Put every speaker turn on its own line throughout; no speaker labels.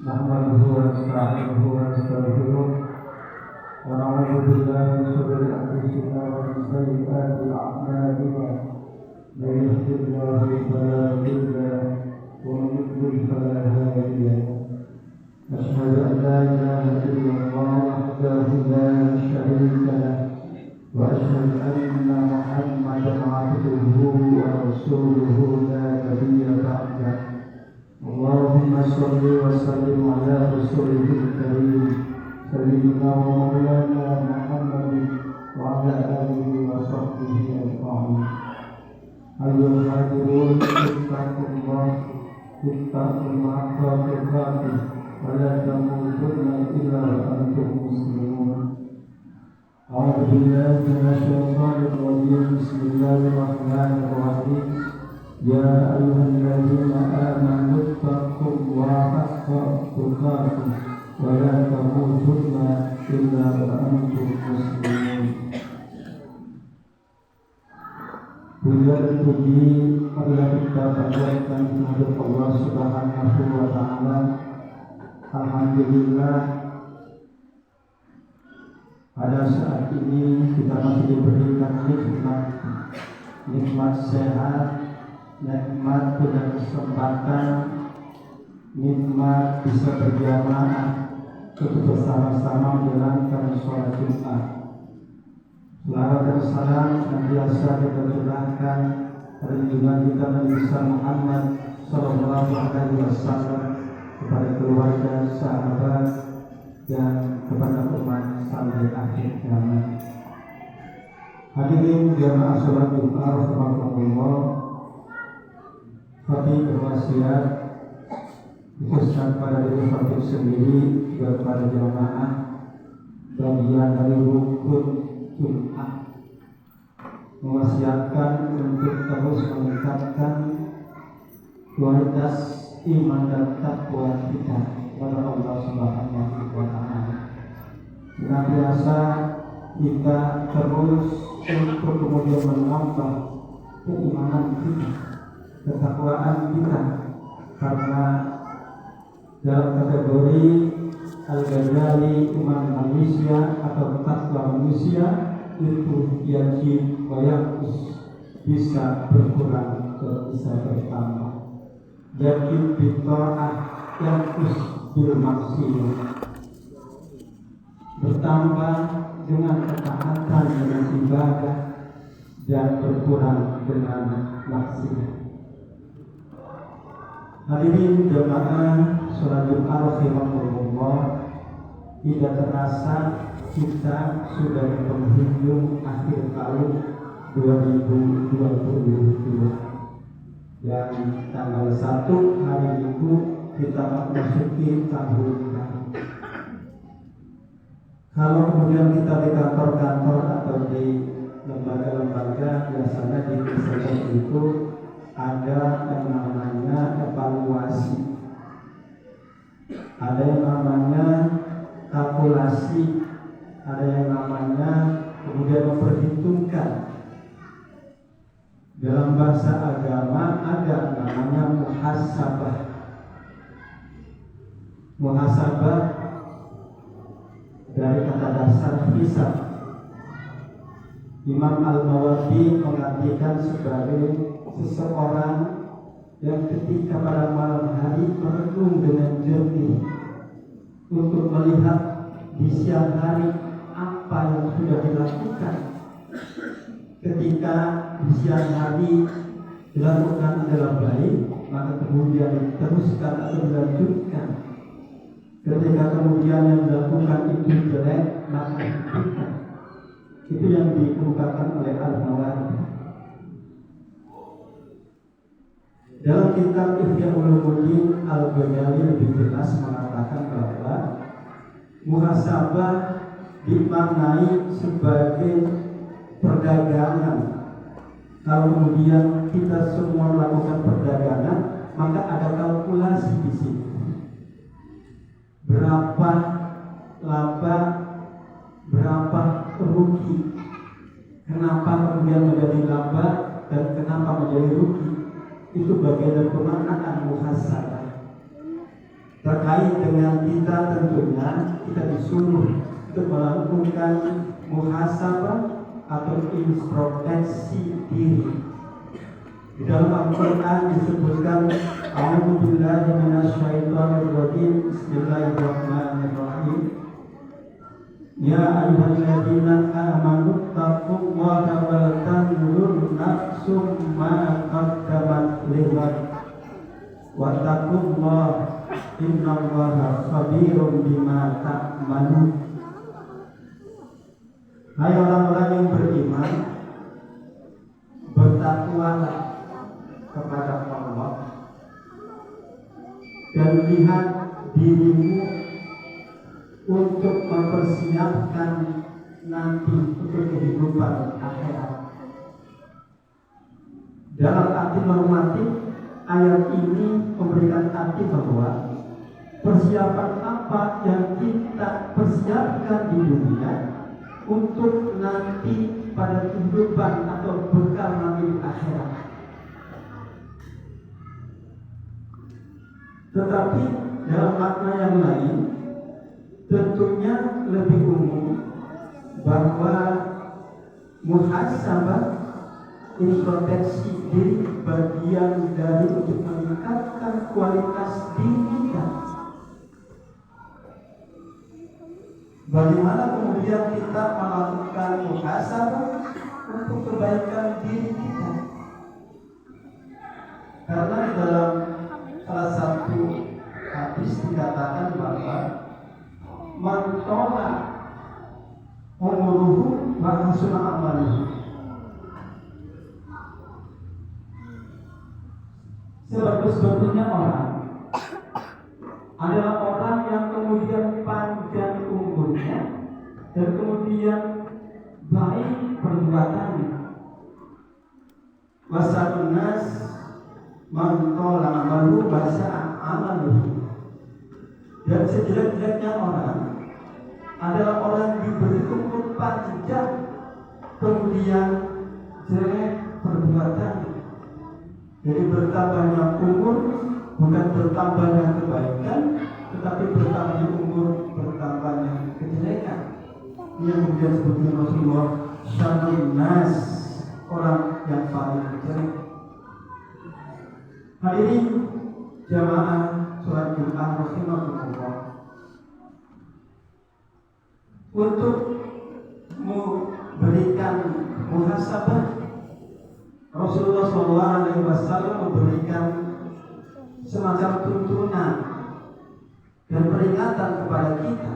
نحمده ونستعينه ونستغفره ونعوذ بالله من شرور أنفسنا ومن سيئات أعمالنا من يهده الله فلا مضل له ومن يضلل فلا هادي له أشهد أن لا إله إلا الله وحده لا شريك له وأشهد أن محمدا عبده ورسوله لا نبي بعده اللهم صل وسلم على رسوله الكريم سيدنا ومولانا محمد وعلى آله وصحبه أجمعين. أيها الحاضرون اتقوا الله اتقوا الحق تقاته ولا تموتن إلا وأنتم مسلمون. أعوذ بالله من الشيطان الرجيم. بسم الله الرحمن الرحيم. يا أيها الذين آمنوا اتقوا الله حق تقاته ولا تموتن إلا وأنتم مسلمون. Puja dan puji adalah kita panjatkan kepada Allah Subhanahu wa Ta'ala. Alhamdulillah, pada saat ini kita masih diberikan nikmat sehat, nikmat punya kesempatan, nikmat bisa berjamaah untuk bersama-sama menjalankan sholat Jumat. Salawat dan salam senantiasa kita curahkan pada junjungan kita Nabi Muhammad Sallallahu Alaihi Wasallam, kepada keluarga, sahabat, dan kepada umat sampai akhir zaman. Hadirin jamaah sholat Jumat rahimakumullah, Fatih berwasiat khususnya pada diri Fatih sendiri juga pada jamaah bagian dari rukun Jumat, mewasiatkan untuk terus meningkatkan kualitas iman dan takwa kita kepada Allah Subhanahu wa Ta'ala. Dengan biasa kita terus untuk kemudian menambah keimanan kita, ketakwaan kita, karena dalam kategori Al-Ghazali iman manusia atau takwa manusia itu yajib wa yanqus, bisa berkurang atau bisa bertambah. Yajib bitta'ah yanqus bil maksiyah, bertambah dengan ketaatan, dengan ibadah, dan berkurang dengan maksiat. Hadirin jamaah sholat Jumat rahimakumullah, tidak terasa kita sudah di penghujung akhir tahun 2022 yang tanggal 1 hari Minggu kita memasuki tahun baru. Kalau kemudian kita di kantor-kantor atau di lembaga-lembaga, biasanya di desa itu ada yang namanya evaluasi, ada yang namanya kalkulasi, ada yang namanya kemudian memperhitungkan. Dalam bahasa agama ada namanya muhasabah. Muhasabah dari kata dasar hisab. Imam Al-Mawardi mengartikan sebagai seseorang yang ketika pada malam hari merenung dengan jernih untuk melihat di siang hari apa yang sudah dilakukan. Ketika di siang hari dilakukan adalah baik, maka kemudian diteruskan atau dilanjutkan. Ketika kemudian yang dilakukan itu jelek, maka dihentikan. Itu yang dikemukakan oleh Al-Mawardi. Dalam kitab Ihya Ulumuddin, Al-Ghazali lebih jelas mengatakan bahwa muhasabah dimaknai sebagai perdagangan. Kalau kemudian kita semua melakukan perdagangan, maka ada kalkulasi di sini. Berapa laba, berapa rugi, kenapa kemudian menjadi laba dan kenapa menjadi rugi. Itu bagian dari pemaknaan muhasabah. Terkait dengan kita tentunya kita disuruh untuk melakukan muhasabah atau introspeksi diri. Di dalam Al-Quran disebutkan A'udzubillahi minasyaitonirrajim. Bismillahirrahmanirrahim. Ya ayyuhalladzina amanu taqullaha wal tanzur nafsum ma qaddamat lighad wattaqullaha innallaha khabirum bima ta'malun. Hai orang-orang yang beriman, bertakwalah kepada Allah dan lihat dirimu untuk mempersiapkan nanti untuk kehidupan akhirat. Dalam arti normatif, ayat ini memberikan arti bahwa persiapan apa yang kita persiapkan di dunia untuk nanti pada kehidupan atau bekal nanti di akhirat. Tetapi dalam makna yang lain, tentunya lebih umum bahwa muhasabah introspeksi diri bagian dari untuk meningkatkan kualitas diri kita. Bagaimana kemudian kita melakukan muhasabah untuk kebaikan diri kita? Karena di dalam salah satu hadis dikatakan bahwa man tola umuruhu wa hasuna amaluhu. Sebagus-bagusnya orang adalah orang yang kemudian panjang umurnya dan kemudian baik perbuatannya. Wasalun nas man tola amaluhu basa amaluhu. Dan sejelek-jeleknya orang adalah orang diberi umur panjang kemudian jelek perbuatannya. Jadi bertambahnya umur bukan bertambahnya kebaikan, tetapi bertambahnya umur bertambahnya kejelekan. Ini yang kemudian disebutkan Rasulullah syarrun nas, orang yang paling jelek. Hadirin jamaah sholat Jumat rahimahumullah, untuk memberikan muhasabah, Rasulullah SAW memberikan semacam tuntunan dan peringatan kepada kita.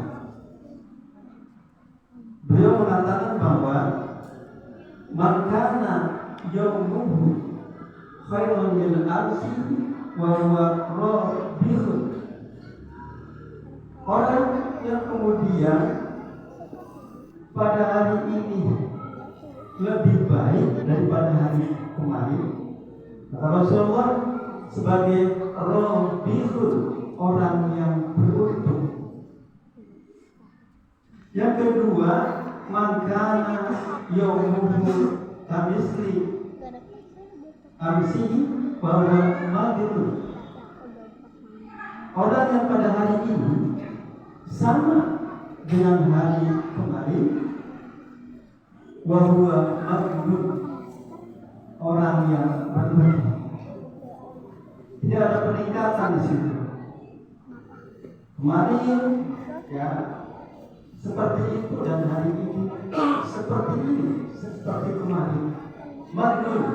Beliau mengatakan bahwa makana yaumuhu khairun min alfi wa huwa rabihun. Orang yang kemudian pada hari ini lebih baik daripada hari kemarin, kata Rasulullah, sebagai rabihun, orang yang beruntung. Yang kedua, makana yaumuhu kamisli amsi bahwa maghrib. Orang yang pada hari ini sama dengan hari kemarin, bahwa maghrib, orang yang beruntung. Tidak ada peningkatan di situ. Kemarin ya seperti itu dan hari ini seperti ini, seperti kemarin. Maghrib,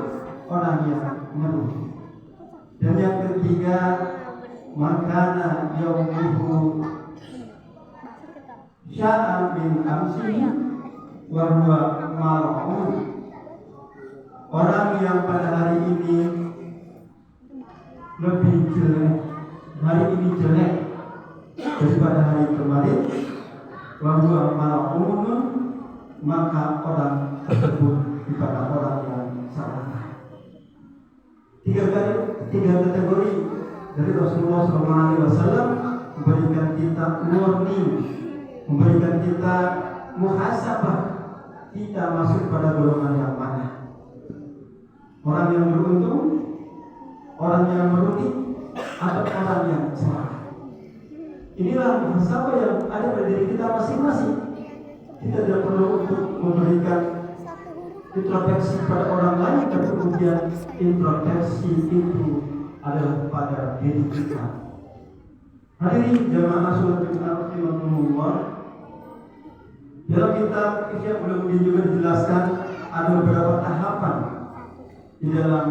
orang yang merugi. Dan yang ketiga, makana yaumuhu sya'a min amsi wa huwa mal'un. Orang yang pada hari ini lebih jelek, hari ini jelek daripada hari kemarin, wa huwa mal'un, maka orang tersebut kepada orang yang salah. Tiga kategori dari Rasulullah SAW memberikan kita warning, memberikan kita muhasabah, kita masuk pada golongan yang mana? Orang yang beruntung, orang yang merugi, atau orang yang salah? Inilah muhasabah yang ada pada diri kita masing-masing. Kita tidak perlu untuk memberikan introspeksi pada orang lain, tapi kemudian introspeksi itu adalah pada diri kita. Hadirin jamaah sholat Jumat rahimahumullah. Dalam kitab Ihya Ulumuddin juga dijelaskan ada beberapa tahapan di dalam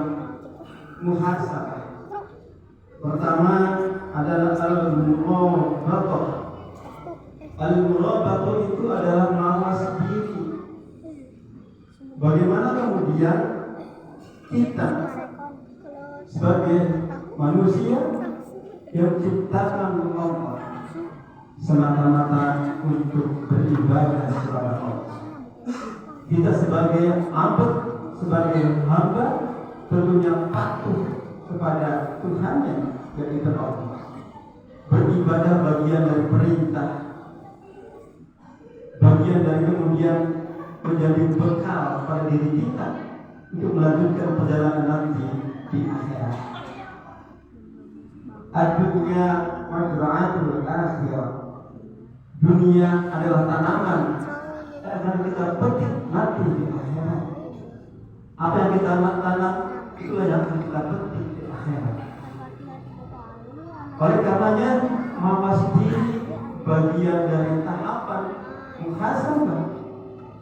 muhasabah. Pertama adalah al-murabatoh. Al-murabatoh itu adalah mawas diri. Bagaimana kemudian kita sebagai manusia yang diciptakan Allah semata-mata untuk beribadah kepada Allah. Kita sebagai hamba tentunya patuh kepada Tuhannya, yaitu Allah. Beribadah bagian dari perintah, bagian dari kemudian menjadi bekal pada diri kita untuk melanjutkan perjalanan nanti di akhirat. Ad-dunya mazra'atul akhirah. Dunia adalah tanaman yang akan kita petik nanti di akhirat. Apa yang kita tanam itulah yang akan kita petik di akhirat. Oleh karenanya mawas diri bagian dari tahapan muhasabah.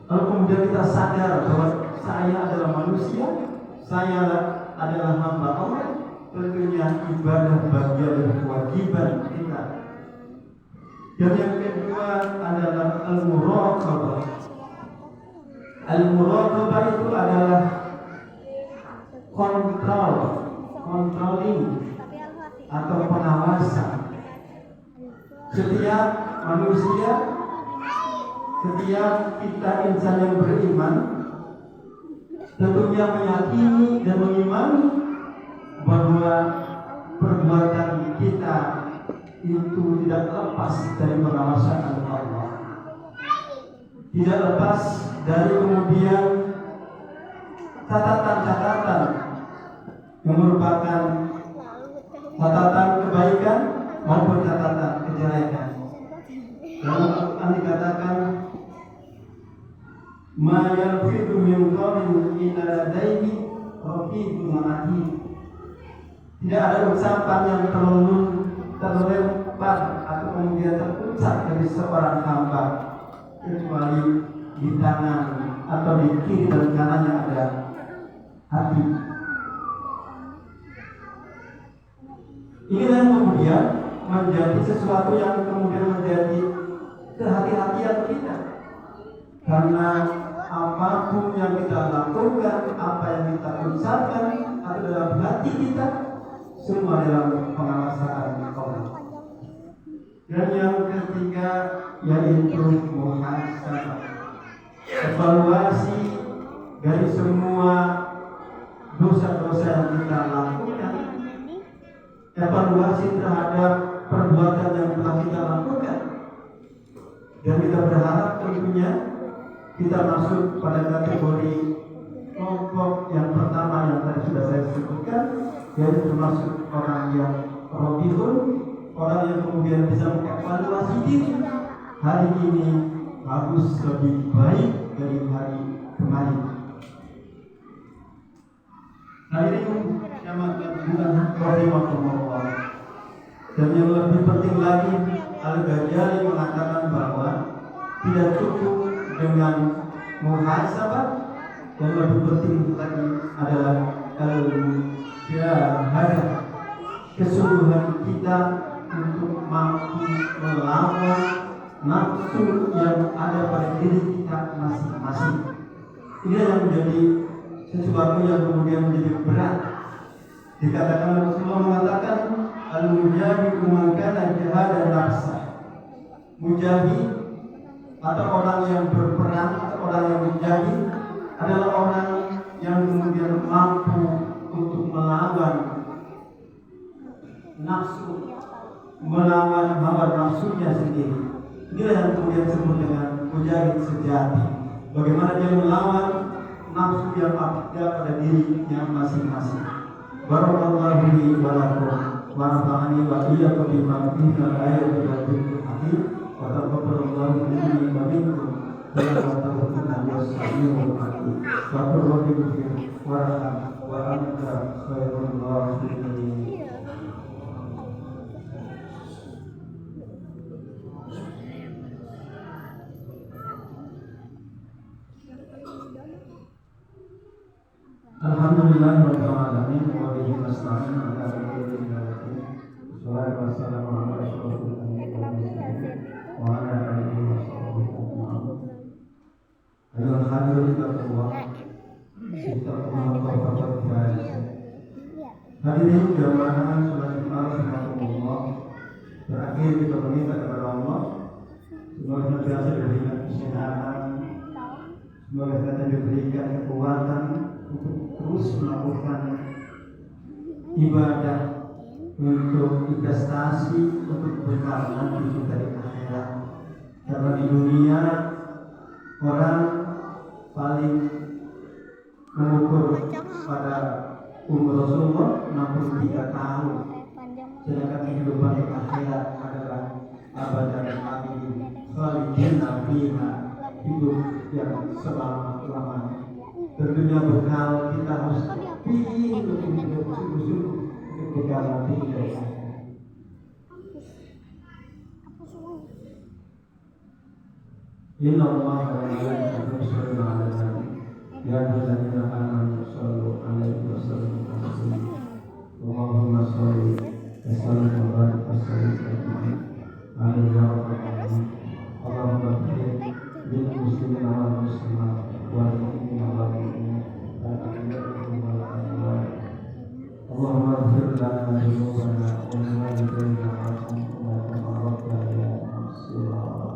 Lalu kemudian kita sadar bahwa saya adalah manusia, saya adalah hamba Allah. Tentunya ibadah bagian dari kewajiban kita. Dan yang kedua adalah al-muraqabah. Al-muraqabah itu adalah controlling atau pengawasan. Setiap manusia, setiap kita insan yang beriman tentunya meyakini dan mengimani bahwa perbuatan kita itu tidak lepas dari pengawasan Allah, tidak lepas dari kemudian catatan-catatan yang merupakan catatan kebaikan maupun catatan kejelekan. Lalu Al-Quran dikatakan ma yalfidu min qawlin illa ladaihi raqibun atid. Tidak ada ucapan yang terlempar atau kemudian terucap dari seorang hamba kecuali di tangan atau di kiri dan kanannya ada hati. Inilah yang kemudian menjadi sesuatu yang kemudian menjadi kehati-hatian kita, karena apapun yang kita lakukan, apa yang kita ucapkan atau dalam hati kita, semua dalam pengawasan Allah. Dan yang ketiga yaitu muhasabah, evaluasi dari semua dosa-dosa yang kita lakukan, evaluasi terhadap perbuatan yang telah kita lakukan. Dan kita berharap tentunya kita masuk pada kategori kelompok yang pertama yang tadi sudah saya sebutkan, yaitu termasuk orang yang robihun, orang yang kemudian bisa mengevaluasi diri. Hari ini harus lebih baik dari hari kemarin. Hari ini bukan rahimahullah. Dan yang lebih penting lagi, Al-Ghazali mengatakan bahwa tidak cukup dengan muhasabah, yang lebih penting lagi adalah al-mujahadah, kesungguhan kita untuk mampu melawan nafsu yang ada pada diri kita masing-masing. Ini yang menjadi sesuatu yang kemudian menjadi berat. Dikatakan Rasulullah mengatakan al-mujahid man kana jihad nafsa. Mujahid atau orang yang berperang atau orang yang mujahid adalah orang yang kemudian mampu untuk melawan nafsu, melawan hawa nafsunya sendiri. Inilah yang kemudian disebut dengan mujahid sejati. Bagaimana dia melawan nafsu yang ada pada dirinya masing-masing. Barakallahu li wa lakum ونفعني وإياكم بما فيه من الآيات والذكر الحكيم وتقبل الله مني ومنكم إنه توفيقنا والسميع العليم وقل رب اغفر وارحم وأنت خير الراحمين. Alhamdulillahirabbil alamin wa bihi nasta'in ala umuri dunya wa din. Wassalatu wassalamu ala asyrofil anbiya'i wal mursalin wa ala alihi wa sahbihi ajma'in. Ayuhal hadirin taqwa. Kita menghadap hadirin jamaah salat Jumat rahimakumullah. Terakhir kita meminta kepada Allah semoga senantiasa diberikan kesehatan, semoga senantiasa diberikan kekuatan untuk terus melakukan ibadah, untuk investasi, untuk bekal nanti kita di akhirat. Karena di dunia orang paling mengukur pada umur Rasulullah 63 tahun, sedangkan kehidupan di akhirat adalah abadan abidin khalidina fiha, hidup yang selama-lamanya. Tentunya bekal kita harus pilih untuk hidup sungguh-sungguh untuk bekal nanti dari akhirat. Inna Allah wa malaikatahu yusholluna 'alan nabi ya ayyuhalladzina amanu shollu 'alaihi wa sallimu taslima. Allahumma sholli wa sallim wa barik wa sallim alaihi ya rabbal alamin. Allahumma ighfir lil muslimina wal muslimat wal mu'minina wal mu'minat wal ahya'i wal amwat. Allahumma ighfir lana dhunubana wa liwalidayna warhamhuma kama rabbayana shaghira.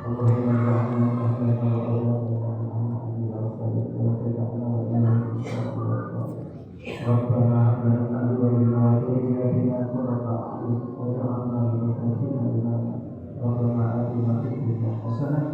Allahumma ja'alna rahmatan wa Rabbana hab lana min azwajina wa dhurriyyatina qurrata a'yun waj'alna lil muttaqina imama. Rabbana atina fid dunya hasanah